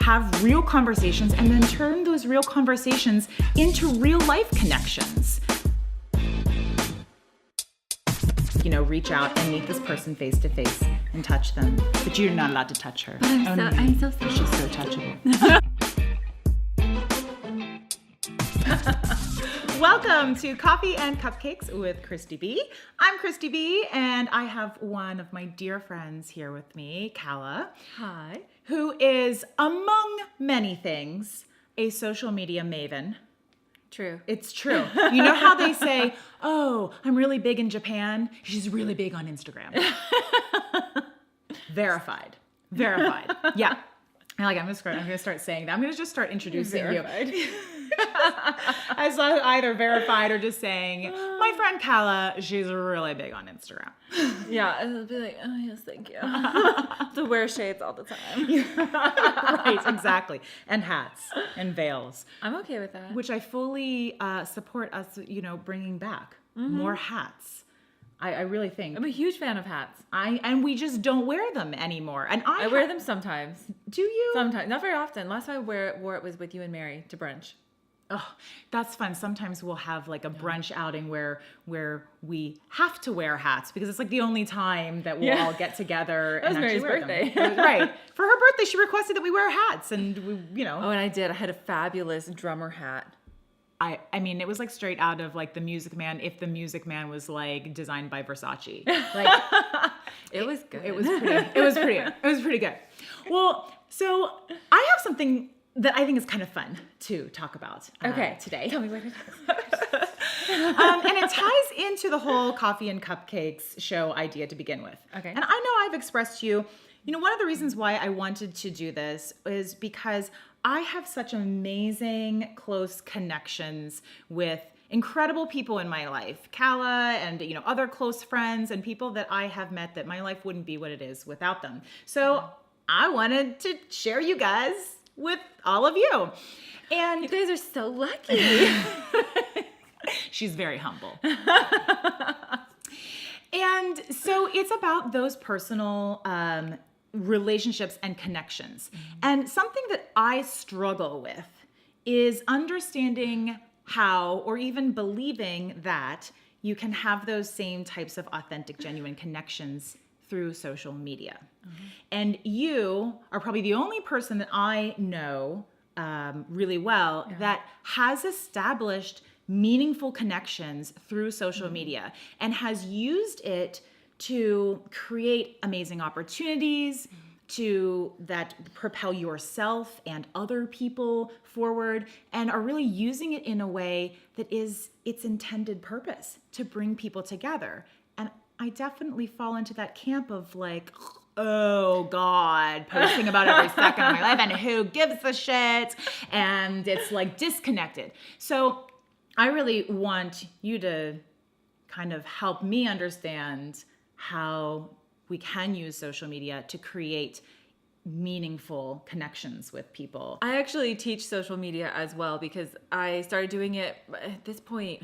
have real conversations and then turn those real conversations into real life connections. You know, reach out and meet this person face to face and touch them. But you're not allowed to touch her. I'm so sorry. She's so touchable. Welcome to Coffee and Cupcakes with Christy B. I'm Christy B, and I have one of my dear friends here with me, Calla. Hi. Who is, among many things, a social media maven. True. It's true. You know how they say, oh, I'm really big in Japan? She's really big on Instagram. Verified. Yeah. I'm gonna start saying that. I'm gonna just start introducing Verified. you. I saw either verified or just saying, my friend Calla, she's really big on Instagram. Yeah, and it'll be like, oh yes, thank you. To wear shades all the time. Right, exactly. And hats and veils. I'm okay with that. Which I fully support us, bringing back more hats. I really think. I'm a huge fan of hats. And we just don't wear them anymore. And I wear them sometimes. Do you? Sometimes, not very often. Last time I wore it was with you and Mary to brunch. Oh, that's fun. Sometimes we'll have like a brunch outing where we have to wear hats because it's like the only time that we'll all get together. That was and Mary's wear birthday. Them. Right. For her birthday, she requested that we wear hats, and we. Oh, and I did. I had a fabulous drummer hat. I mean, it was like straight out of like The Music Man. If The Music Man was like designed by Versace, like it was good. It was pretty good. Well, so I have something that I think is kind of fun to talk about today. Tell me what it is. And it ties into the whole Coffee and Cupcakes show idea to begin with. Okay. And I know I've expressed to you, one of the reasons why I wanted to do this is because I have such amazing close connections with incredible people in my life, Calla and other close friends and people that I have met that my life wouldn't be what it is without them. So I wanted to share you guys with all of you. And you guys are so lucky. She's very humble. And so it's about those personal relationships and connections. And something that I struggle with is understanding how, or even believing that you can have those same types of authentic, genuine connections through social media. And you are probably the only person that I know really well that has established meaningful connections through social media and has used it to create amazing opportunities that propel yourself and other people forward, and are really using it in a way that is its intended purpose, to bring people together. And I definitely fall into that camp of like, oh God, posting about every second of my life and who gives a shit, and it's like disconnected. So I really want you to kind of help me understand how we can use social media to create meaningful connections with people. I actually teach social media as well because I started doing it at this point,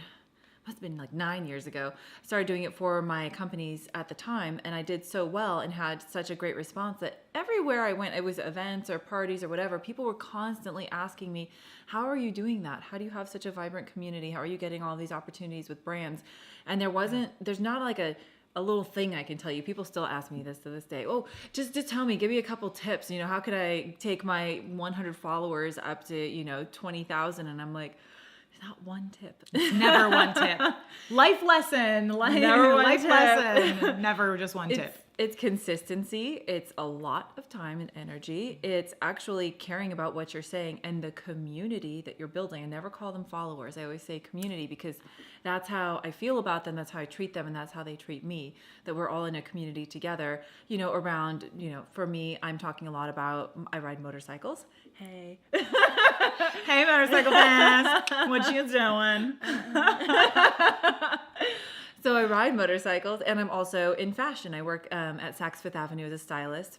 must have been like 9 years ago. I started doing it for my companies at the time, and I did so well and had such a great response that everywhere I went, it was events or parties or whatever, people were constantly asking me, how are you doing that? How do you have such a vibrant community? How are you getting all these opportunities with brands? And there's not like a little thing I can tell you. People still ask me this to this day. Oh, just tell me, give me a couple tips. How could I take my 100 followers up to, 20,000? And I'm like, not one tip. It's never one tip. Life lesson. Lesson. Never just one tip. It's consistency. It's a lot of time and energy. It's actually caring about what you're saying and the community that you're building. I never call them followers. I always say community because that's how I feel about them. That's how I treat them. And that's how they treat me, that we're all in a community together, around, for me, I'm talking a lot about, I ride motorcycles. Hey. Hey, motorcycle fans. What you doing? So I ride motorcycles, and I'm also in fashion. I work at Saks Fifth Avenue as a stylist.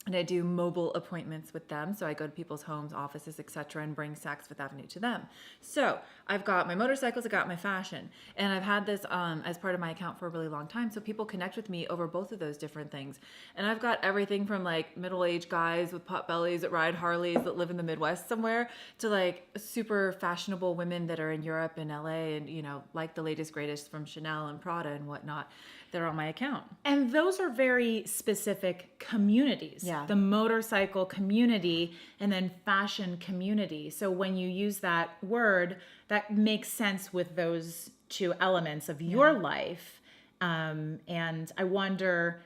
And I do mobile appointments with them. So I go to people's homes, offices, etc., and bring Saks Fifth Avenue to them. So I've got my motorcycles, I got my fashion. And I've had this as part of my account for a really long time. So people connect with me over both of those different things. And I've got everything from like middle-aged guys with pot bellies that ride Harleys that live in the Midwest somewhere to like super fashionable women that are in Europe and LA and, you know, like the latest greatest from Chanel and Prada and whatnot. That are on my account. And those are very specific communities. Yeah. The motorcycle community and then fashion community. So when you use that word, that makes sense with those two elements of your life. And I wonder,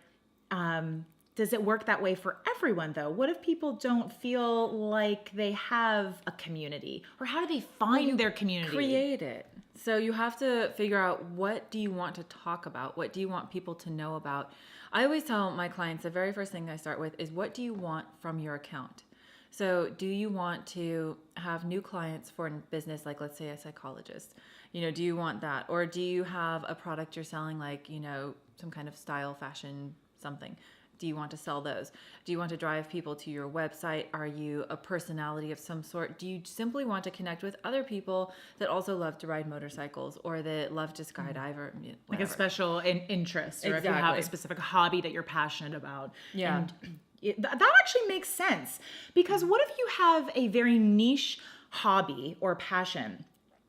does it work that way for everyone though? What if people don't feel like they have a community? Or how do they find their community? Create it. So you have to figure out, what do you want to talk about? What do you want people to know about? I always tell my clients, the very first thing I start with is, what do you want from your account? So do you want to have new clients for business, like let's say a psychologist? You know, do you want that? Or do you have a product you're selling, like, you know, some kind of style, fashion, something? Do you want to sell those? Do you want to drive people to your website? Are you a personality of some sort? Do you simply want to connect with other people that also love to ride motorcycles or that love to skydive or whatever? Like a special interest, or if you have a specific hobby that you're passionate about. Yeah. And that actually makes sense, because what if you have a very niche hobby or passion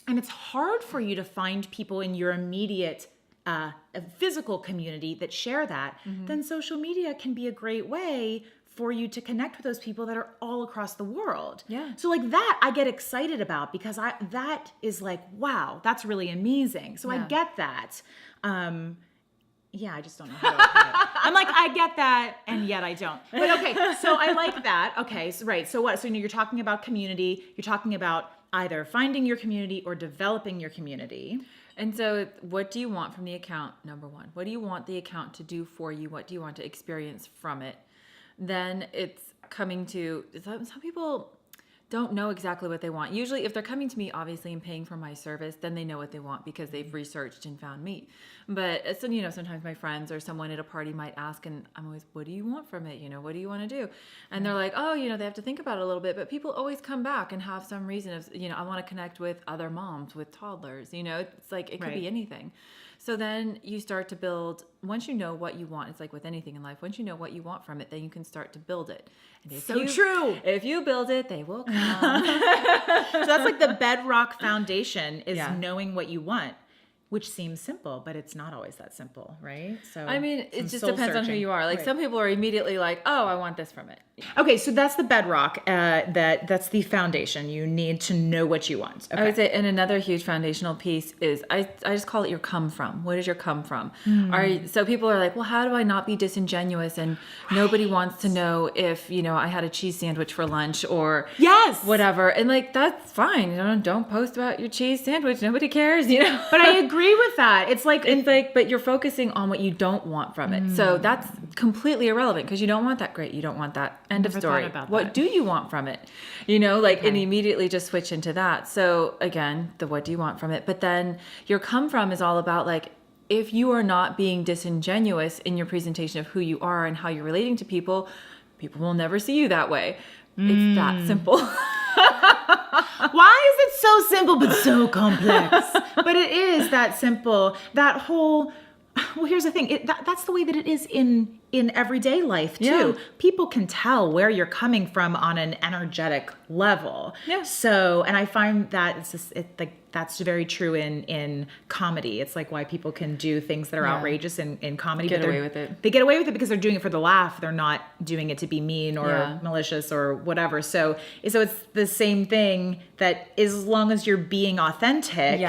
and it's hard for you to find people in your immediate a physical community that share that, then social media can be a great way for you to connect with those people that are all across the world. Yeah. So like that I get excited about, because that is like, wow, that's really amazing. So I get that. Yeah, I just don't know how to put it. I'm like, I get that, and yet I don't. But okay, so I like that. Okay, so right. So what? So you're talking about community. You're talking about either finding your community or developing your community. And so what do you want from the account? Number one, what do you want the account to do for you? What do you want to experience from it? Then it's coming to, some people don't know exactly what they want. Usually if they're coming to me, obviously, and paying for my service, then they know what they want because they've researched and found me. But so, you know, sometimes my friends or someone at a party might ask, and I'm always, what do you want from it? You know, what do you want to do? And they're like, oh, you know, they have to think about it a little bit, but people always come back and have some reason of, you know, I want to connect with other moms with toddlers, you know, it's like, it could be anything. So then you start to build, once you know what you want, it's like with anything in life, once you know what you want from it, then you can start to build it. And if True. If you build it, they will come. So that's like the bedrock foundation is knowing what you want, which seems simple, but it's not always that simple, right? So I mean, it just depends on who you are. Like some people are immediately like, oh, I want this from it. Okay, so that's the bedrock. That's the foundation. You need to know what you want. Okay. I would say, and another huge foundational piece is I just call it your come from. What is your come from? So people are like, well, how do I not be disingenuous? And nobody wants to know if, you know, I had a cheese sandwich for lunch or whatever. And like, that's fine. You know, don't post about your cheese sandwich. Nobody cares, you know. But I agree with that. It's like, but you're focusing on what you don't want from it. So that's completely irrelevant because you don't want that. Great. You don't want that. End of story. What do you want from it? You know, like, and immediately just switch into that. So again, the what do you want from it? But then your come from is all about like, if you are not being disingenuous in your presentation of who you are and how you're relating to people, people will never see you that way. It's that simple. Why is it so simple but so complex? But it is that simple. That whole, well, here's the thing. That's the way that it is in everyday life too. Yeah. People can tell where you're coming from on an energetic level. Yeah. So, and I find that that's very true in comedy. It's like why people can do things that are outrageous in comedy. Get away with it. They get away with it because they're doing it for the laugh. They're not doing it to be mean or malicious or whatever. So it's the same thing, that as long as you're being authentic,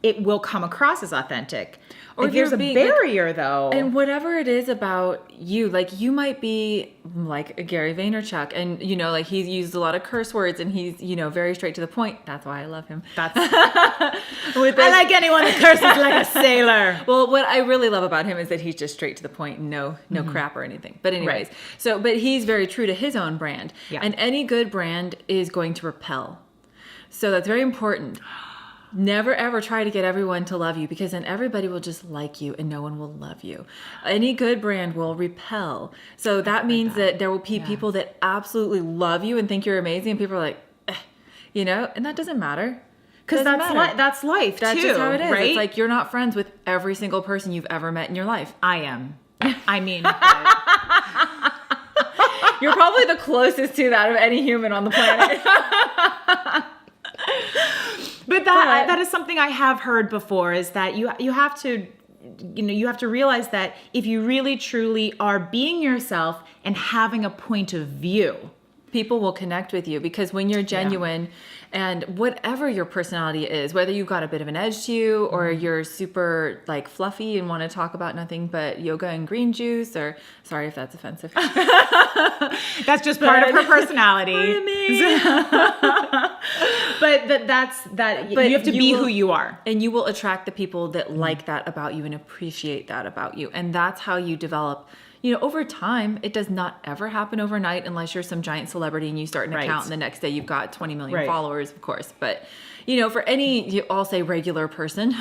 it will come across as authentic. Or if there's a barrier though. And whatever it is about you, like you might be like a Gary Vaynerchuk and, you know, like he's used a lot of curse words and he's, you know, very straight to the point. That's why I love him. I like anyone that curses like a sailor. Well, what I really love about him is that he's just straight to the point, no crap or anything. But anyways, but he's very true to his own brand. Yeah. And any good brand is going to repel. So that's very important. Never ever try to get everyone to love you, because then everybody will just like you and no one will love you. Any good brand will repel. So that means that there will be people that absolutely love you and think you're amazing, and people are like, you know, and that doesn't matter. Because that's life That's too, just how it is. right? It's like you're not friends with every single person you've ever met in your life. I am. I mean, You're probably the closest to that of any human on the planet. but that is something I have heard before, is that you have to, you have to realize that if you really truly are being yourself and having a point of view, people will connect with you, because when you're genuine and whatever your personality is, whether you've got a bit of an edge to you or you're super like fluffy and want to talk about nothing but yoga and green juice, or sorry if that's offensive. That's just part of her personality. But you have to be who you are. And you will attract the people that like that about you and appreciate that about you. And that's how you develop, over time. It does not ever happen overnight, unless you're some giant celebrity and you start an account and the next day you've got 20 million followers, of course. But, for any, I'll say regular person,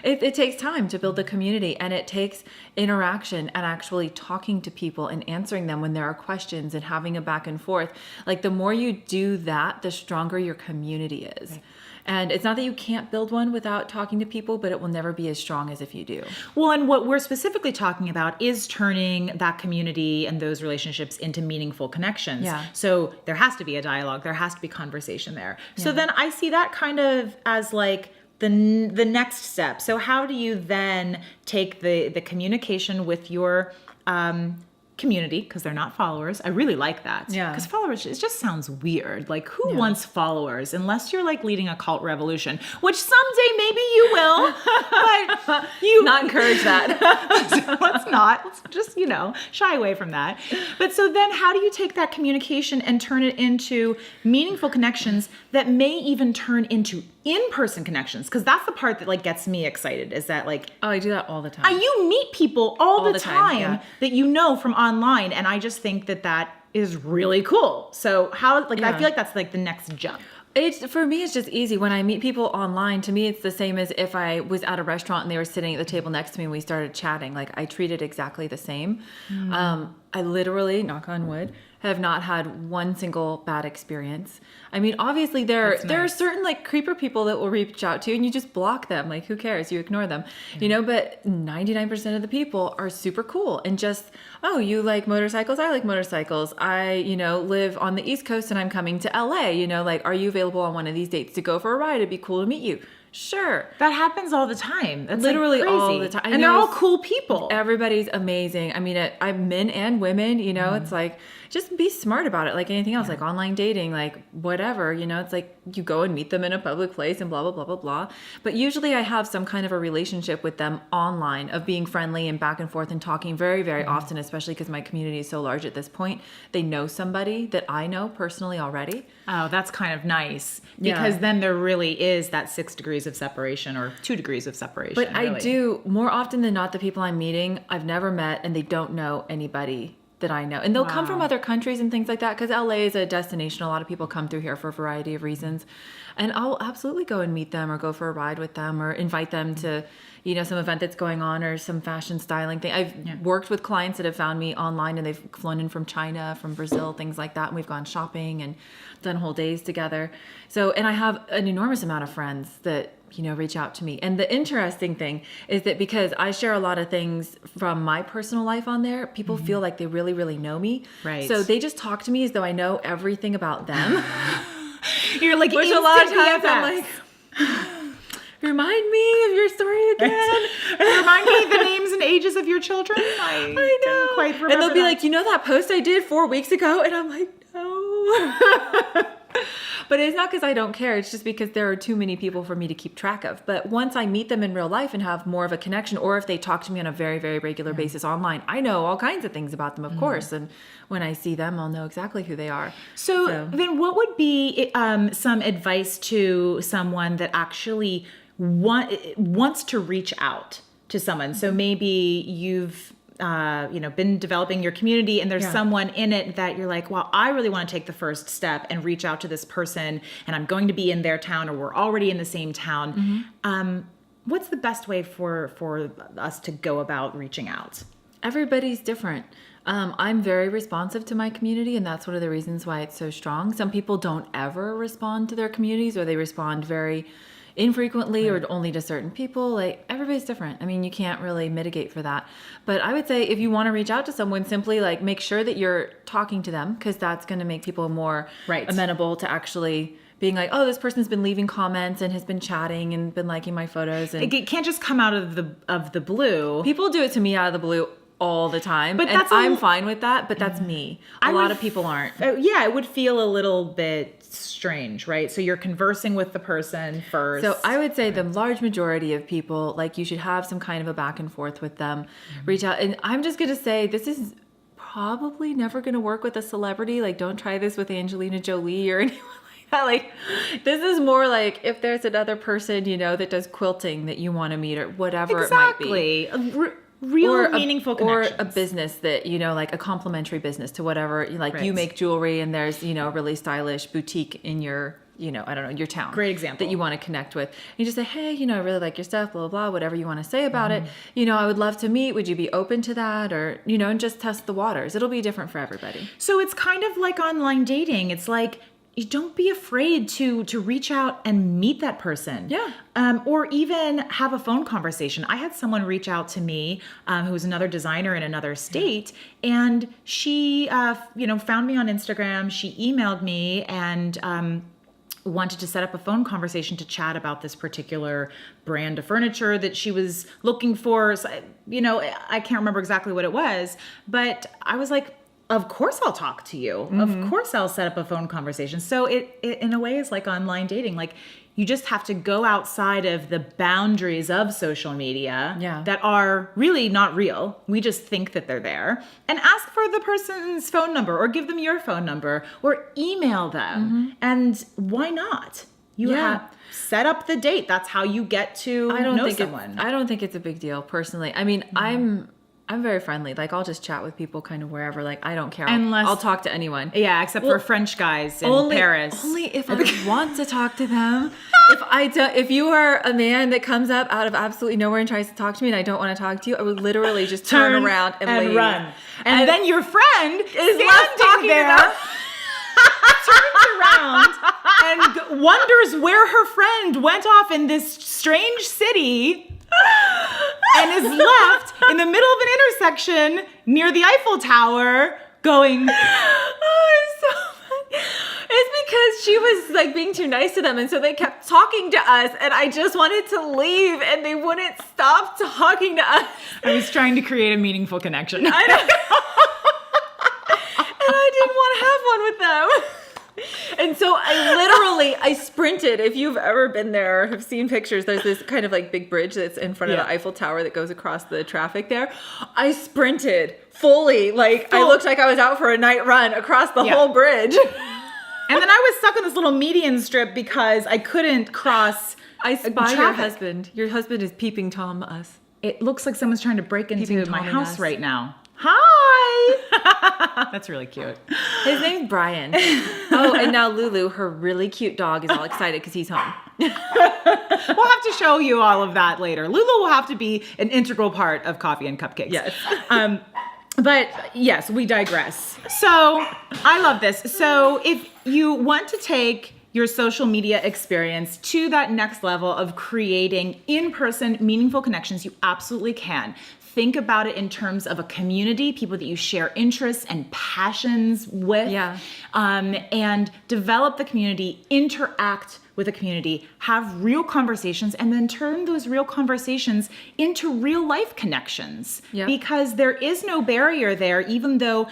it takes time to build a community, and it takes interaction and actually talking to people and answering them when there are questions and having a back and forth. Like, the more you do that, the stronger your community is. Right. And it's not that you can't build one without talking to people, but it will never be as strong as if you do. Well, and what we're specifically talking about is turning that community and those relationships into meaningful connections. Yeah. So there has to be a dialogue. There has to be conversation there. Yeah. So then I see that kind of as like the next step. So how do you then take the communication with your community, because they're not followers. I really like that. Yeah. Because followers, it just sounds weird. Like, who wants followers? Unless you're like leading a cult revolution, which someday maybe you will. But you not encourage that. Let's not. Let's just, shy away from that. But so then how do you take that communication and turn it into meaningful connections that may even turn into in-person connections? Because that's the part that like gets me excited, is that like, oh, I do that all the time. You meet people all the time that from online, and I just think that is really cool. So how, like, I feel like that's like the next jump. For me, it's just easy. When I meet people online, to me, it's the same as if I was at a restaurant and they were sitting at the table next to me and we started chatting. Like, I treat it exactly the same. I literally, knock on wood, have not had one single bad experience. I mean, obviously there are certain like creeper people that will reach out to you and you just block them. Like, who cares? You ignore them, but 99% of the people are super cool and just, oh, you like motorcycles? I like motorcycles. I, live on the East Coast and I'm coming to LA, like, are you available on one of these dates to go for a ride? It'd be cool to meet you. Sure. That happens all the time. That's literally like all the time. And they're all cool people. Everybody's amazing. I mean, I'm men and women, it's like, just be smart about it. Like anything else, like online dating, like whatever, it's like you go and meet them in a public place and blah, blah, blah, blah, blah. But usually I have some kind of a relationship with them online of being friendly and back and forth and talking very, very often, especially because my community is so large at this point. They know somebody that I know personally already. Oh, that's kind of nice, because then there really is that 6 degrees of separation or 2 degrees of separation. But really. I do, more often than not, the people I'm meeting, I've never met and they don't know anybody that I know. And they'll come from other countries and things like that, because LA is a destination. A lot of people come through here for a variety of reasons. And I'll absolutely go and meet them or go for a ride with them or invite them to, some event that's going on or some fashion styling thing. I've worked with clients that have found me online and they've flown in from China, from Brazil, things like that. And we've gone shopping and done whole days together. So, and I have an enormous amount of friends that, reach out to me. And the interesting thing is that because I share a lot of things from my personal life on there, people feel like they really, really know me. Right. So they just talk to me as though I know everything about them. You're like, which a lot of times I'm like, remind me of your story again. Remind me the names and ages of your children. I know. Didn't quite remember. And they'll be like, that post I did 4 weeks ago? And I'm like, no. But it's not because I don't care. It's just because there are too many people for me to keep track of. But once I meet them in real life and have more of a connection, or if they talk to me on a very, very regular basis online, I know all kinds of things about them, of course. And when I see them, I'll know exactly who they are. So then what would be some advice to someone that actually wants to reach out to someone? So maybe you've been developing your community and there's Yeah. someone in it that you're like, well, I really want to take the first step and reach out to this person and I'm going to be in their town or we're already in the same town. What's the best way for us to go about reaching out? Everybody's different. I'm very responsive to my community, and that's one of the reasons why it's so strong. Some people don't ever respond to their communities, or they respond very infrequently or only to certain people. Like, everybody's different. I mean, you can't really mitigate for that. But I would say if you want to reach out to someone, simply like make sure that you're talking to them, because that's going to make people more amenable to actually being like, oh, this person's been leaving comments and has been chatting and been liking my photos. And It can't just come out of the blue. people do it to me out of the blue all the time, But and that's I'm fine with that, but that's me. A lot of people aren't. Yeah, it would feel a little bit strange, right? So you're conversing with the person first. So I would say the large majority of people, like, you should have some kind of a back and forth with them, reach out. And I'm just going to say, this is probably never going to work with a celebrity. Like, don't try this with Angelina Jolie or anyone like that. Like, this is more like if there's another person, that does quilting that you want to meet or whatever it might be. Real meaningful connections. Or a business that, like a complimentary business to whatever, like you make jewelry and there's, a really stylish boutique in your, I don't know, your town. Great example. That you want to connect with. You just say, hey, I really like your stuff, blah, blah, blah, whatever you want to say about it. I would love to meet. Would you be open to that? Or, and just test the waters. It'll be different for everybody. So it's kind of like online dating. It's like, you don't be afraid to reach out and meet that person. Yeah. Or even have a phone conversation. I had someone reach out to me who was another designer in another state, and she, found me on Instagram. She emailed me and wanted to set up a phone conversation to chat about this particular brand of furniture that she was looking for. So, I can't remember exactly what it was, but I was like, of course I'll talk to you. Of course I'll set up a phone conversation. So it in a way is like online dating. Like, you just have to go outside of the boundaries of social media that are really not real. We just think that they're there, and ask for the person's phone number or give them your phone number or email them. And why not? You have set up the date. That's how you get to know someone. I don't think it's a big deal personally. I mean, I'm very friendly. Like, I'll just chat with people kind of wherever. Like, I don't care. I'll talk to anyone. Yeah, except for French guys in Paris. Only if I want to talk to them. If you are a man that comes up out of absolutely nowhere and tries to talk to me and I don't want to talk to you, I would literally just turn around and leave. Run. And then your friend is left talking there. Turns around and wonders where her friend went off in this strange city and is left in the middle of an intersection near the Eiffel Tower going, oh, it's so funny. It's because she was like being too nice to them, and so they kept talking to us, and I just wanted to leave, and they wouldn't stop talking to us. I was trying to create a meaningful connection. I know. And I didn't want to have one with them. And so I sprinted. If you've ever been there or have seen pictures, there's this kind of like big bridge that's in front of the Eiffel Tower that goes across the traffic there. I sprinted fully. I looked like I was out for a night run across the whole bridge. And then I was stuck on this little median strip because I couldn't cross. I spy your husband. Your husband is peeping Tom us. It looks like someone's trying to break into my house right now. Hi! That's really cute. His name's Brian. Oh, and now Lulu, her really cute dog, is all excited because he's home. We'll have to show you all of that later. Lulu will have to be an integral part of Coffee and Cupcakes. Yes. But yes, we digress. So I love this. So if you want to take your social media experience to that next level of creating in-person meaningful connections, you absolutely can. Think about it in terms of a community, people that you share interests and passions with, and develop the community, interact with a community, have real conversations, and then turn those real conversations into real life connections. Yeah. Because there is no barrier there, even though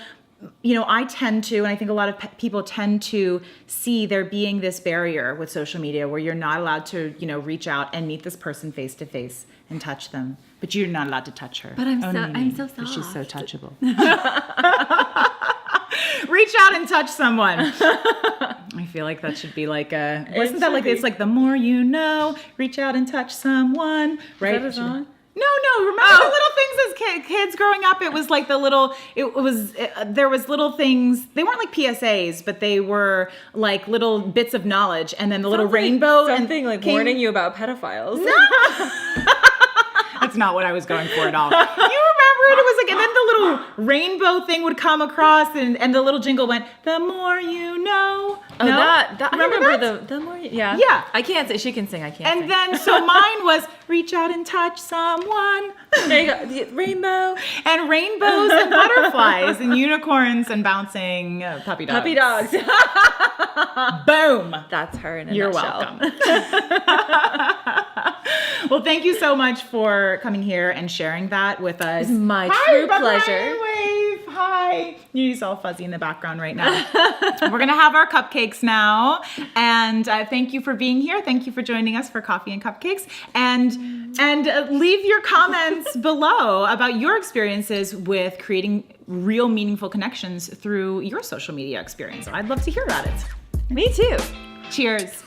I tend to, and I think a lot of people tend to see there being this barrier with social media where you're not allowed to, reach out and meet this person face to face and touch them. But you're not allowed to touch her. But I'm so soft. She's so touchable. Reach out and touch someone. I feel like that should be like it's like the more you know, reach out and touch someone, right? Is that a song? No, remember the little things as kids growing up, it was like there was little things. They weren't like PSAs, but they were like little bits of knowledge, and then the little rainbow something like warning you about pedophiles. No. That's not what I was going for at all. You remember it? It was like, and then the little rainbow thing would come across, and the little jingle went, "The more you know." Oh, no? that Remember I remember that? the more, yeah. Yeah. I can't say, she can sing, I can't And sing. then, so mine was, reach out and touch someone. There you go, rainbow. And rainbows and butterflies and unicorns and bouncing puppy dogs. Puppy dogs. Boom. That's her in a You're nutshell. welcome. Well, thank you so much for coming here and sharing that with us. It's my Hi, true bye-bye, pleasure. Wave. Hi. You're all fuzzy in the background right now. We're going to have our cupcakes now. And thank you for being here. Thank you for joining us for Coffee and Cupcakes. And leave your comments below about your experiences with creating real meaningful connections through your social media experience. I'd love to hear about it. Me too. Cheers.